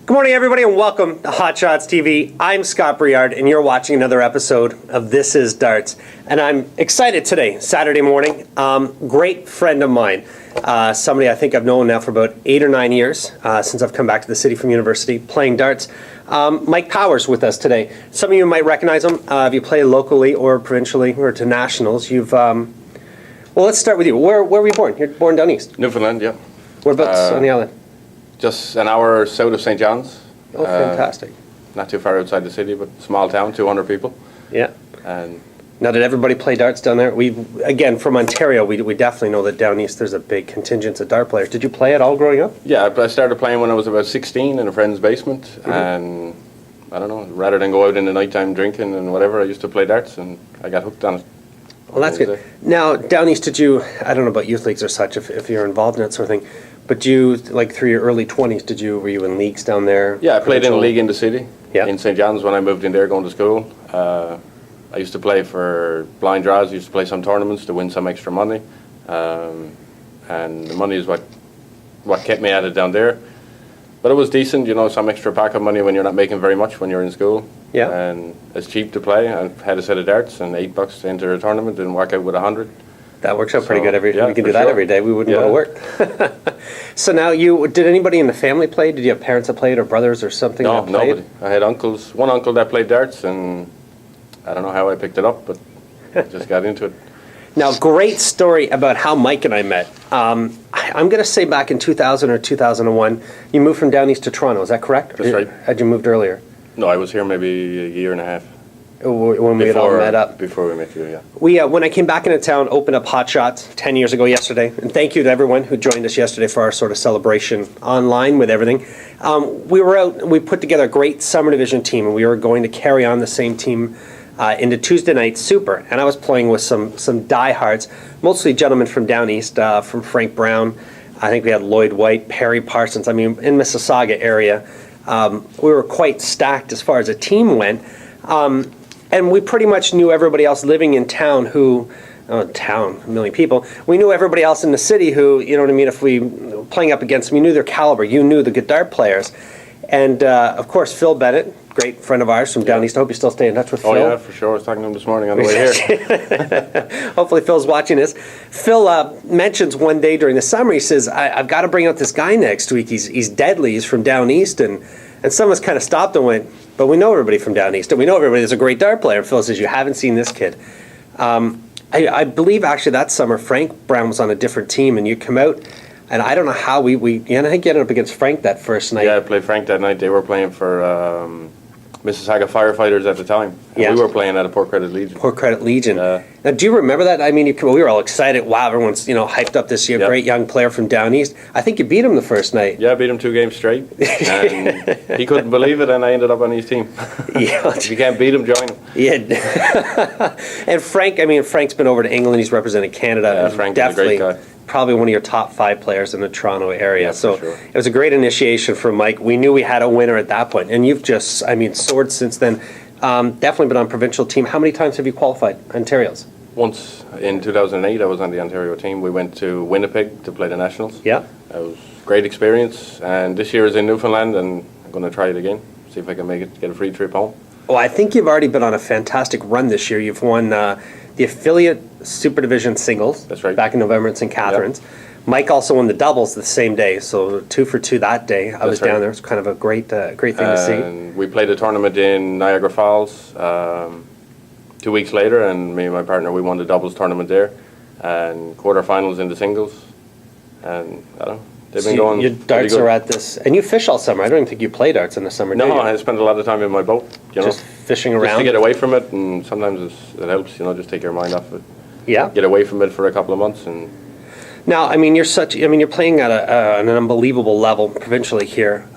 Good morning, everybody, and welcome to Hot Shots TV. I'm Scott Briard, and you're watching another episode of This Is Darts. And I'm excited today, Saturday morning. Great friend of mine, somebody I think I've known now for about 8 or 9 years, since I've come back to the city from university playing darts. Mike Powers with us today. Some of you might recognize him if you play locally or provincially or to nationals. Well, let's start with you. Where were you born? You're born down east. Newfoundland, yeah. Whereabouts on the island? Just an hour south of St. John's. Oh, fantastic. Not too far outside the city, but small town, 200 people. Yeah. And now, did everybody play darts down there? Again, from Ontario, we definitely know that down east there's a big contingent of dart players. Did you play at all growing up? yeah, I started playing when I was about 16 in a friend's basement. And I don't know, rather than go out in the nighttime drinking and whatever, I used to play darts and I got hooked on it. Well, that's good. Now, down east, did you, I don't know about youth leagues or such, if you're involved in that sort of thing, but you, like through your early 20s, were you in leagues down there? Yeah, I played in a league in the city, Yeah. in St. John's when I moved in there going to school. I used to play for blind draws, used to play some tournaments to win some extra money. And the money is what kept me at it down there. But it was decent, you know, some extra pocket money when you're not making very much when you're in school. Yeah. And it's cheap to play. I had a set of darts and $8 to enter a tournament and walk out with 100. That works out pretty So, good. yeah, we can for do that sure. every day. We wouldn't go to work. So now, did anybody in the family play? Did you have parents that played or brothers or something No, that played? nobody. I had uncles, one uncle that played darts, and I don't know how I picked it up, but I just got into it. Now, great story about how Mike and I met. I'm going to say back in 2000 or 2001, you moved from down east to Toronto. Is that correct? That's right. Had you moved earlier? No, I was here maybe a year and a half. When we had all met up. Before we met you, yeah. When I came back into town, opened up Hot Shots 10 years ago yesterday. And thank you to everyone who joined us yesterday for our sort of celebration online with everything. We were out, we put together a great summer division team, and we were going to carry on the same team into Tuesday night Super. And I was playing with some diehards, mostly gentlemen from down east, from Frank Brown. I think we had Lloyd White, Perry Parsons. I mean, in Mississauga area, we were quite stacked as far as a team went. And we pretty much knew everybody else living in town a million people. We knew everybody else in the city who, you know what I mean, if we playing up against them, you knew their caliber, you knew the good dart players. And, of course, Phil Bennett, great friend of ours from down east. I hope you still stay in touch with Phil. Oh, yeah, for sure. I was talking to him this morning on the way here. Hopefully Phil's watching this. Phil mentions one day during the summer, he says, I've got to bring out this guy next week. He's deadly. He's from down east. And some of us kind of stopped and went, but we know everybody from down east, and we know everybody that's a great dart player. And Phil says, you haven't seen this kid. I believe, actually, that summer, Frank Brown was on a different team, and you come out, and I don't know how I think you ended up against Frank that first night. Yeah, I played Frank that night. They were playing for Mississauga Firefighters at the time. And Yeah. we were playing at a Port Credit Legion. Port Credit Legion. Now, do you remember that? I mean, we were all excited. Wow, everyone's hyped up this year. Yep. Great young player from down east. I think you beat him the first night. Yeah, I beat him 2 games straight. And he couldn't believe it, and I ended up on his team. Yeah. If you can't beat him, join him. Yeah. And Frank, I mean, Frank's been over to England. He's represented Canada. Yeah, Frank is a Definitely great guy. probably one of your top 5 players in the Toronto area. Yeah, So for sure. it was a great initiation for Mike. We knew we had a winner at that point, and you've just, soared since then. Definitely been on provincial team. How many times have you qualified, Ontarios? Once in 2008, I was on the Ontario team. We went to Winnipeg to play the Nationals. Yeah. It was a great experience. And this year is in Newfoundland, and I'm going to try it again. See if I can make it, get a free trip home. Well, I think you've already been on a fantastic run this year. You've won the affiliate Super Division singles. That's right. Back in November at St. Catharines. Yep. Mike also won the doubles the same day, so 2 for 2 that day. I was right. down there. It's kind of a great thing to see. And we played a tournament in Niagara Falls 2 weeks later, and me and my partner, we won the doubles tournament there. And quarterfinals in the singles. And I don't know. They've been going Your pretty darts good. are at this, and you fish all summer. I don't even think you play darts in the summer, do you? No, I spend a lot of time in my boat, Just fishing Just around. to get away from it, and sometimes it helps, just take your mind off it. Yeah. Get away from it for a couple of months, and Now, you're playing at an unbelievable level provincially here.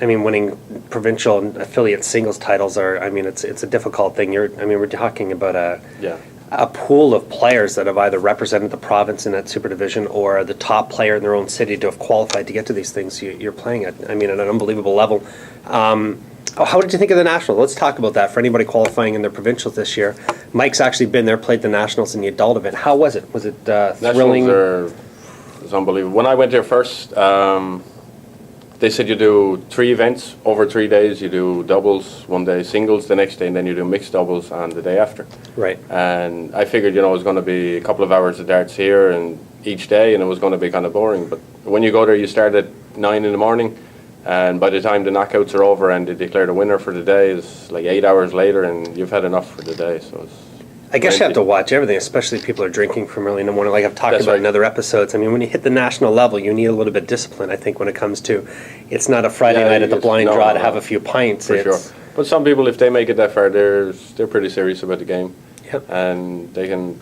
Winning provincial and affiliate singles titles it's a difficult thing. We're talking about a pool of players that have either represented the province in that super division or the top player in their own city to have qualified to get to these things you're playing at. At an unbelievable level. How did you think of the Nationals? Let's talk about that for anybody qualifying in their provincials this year. Mike's actually been there, played the Nationals in the adult event. How was it? Was it thrilling? Nationals it's unbelievable. When I went there first, they said you do 3 events over 3 days. You do doubles, 1 day singles the next day, and then you do mixed doubles on the day after. Right. And I figured, it was going to be a couple of hours of darts here and each day, and it was going to be kind of boring. But when you go there, you start at 9 in the morning, and by the time the knockouts are over and they declare the winner for the day, it's like 8 hours later, and you've had enough for the day. So it's I guess you have to watch everything, especially if people are drinking from early in the morning. Like I've talked That's about right. in other episodes. I mean, when you hit the national level, you need a little bit of discipline, I think, when it comes to, it's not a Friday Yeah, night at the it's- blind no, draw no, to have no. a few pints. for sure. It's, But some people, if they make it that far, they're pretty serious about the game. Yep. And they can.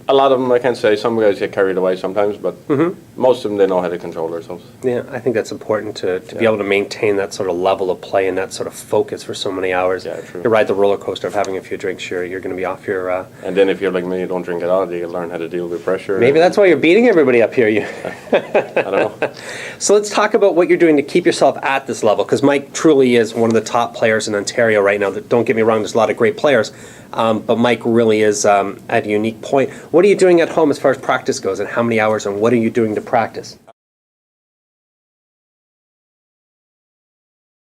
A lot of them, I can't say. Some guys get carried away sometimes, but most of them, they know how to control themselves. Yeah, I think that's important to be able to maintain that sort of level of play and that sort of focus for so many hours. Yeah, true. You ride the roller coaster of having a few drinks, you're going to be off your... And then if you're like me, you don't drink at all, you learn how to deal with pressure. Maybe that's why you're beating everybody up here. I don't know. So let's talk about what you're doing to keep yourself at this level, because Mike truly is one of the top players in Ontario right now. Don't get me wrong, there's a lot of great players, but Mike really is at a unique point. What are you doing at home as far as practice goes, and how many hours, and what are you doing to practice?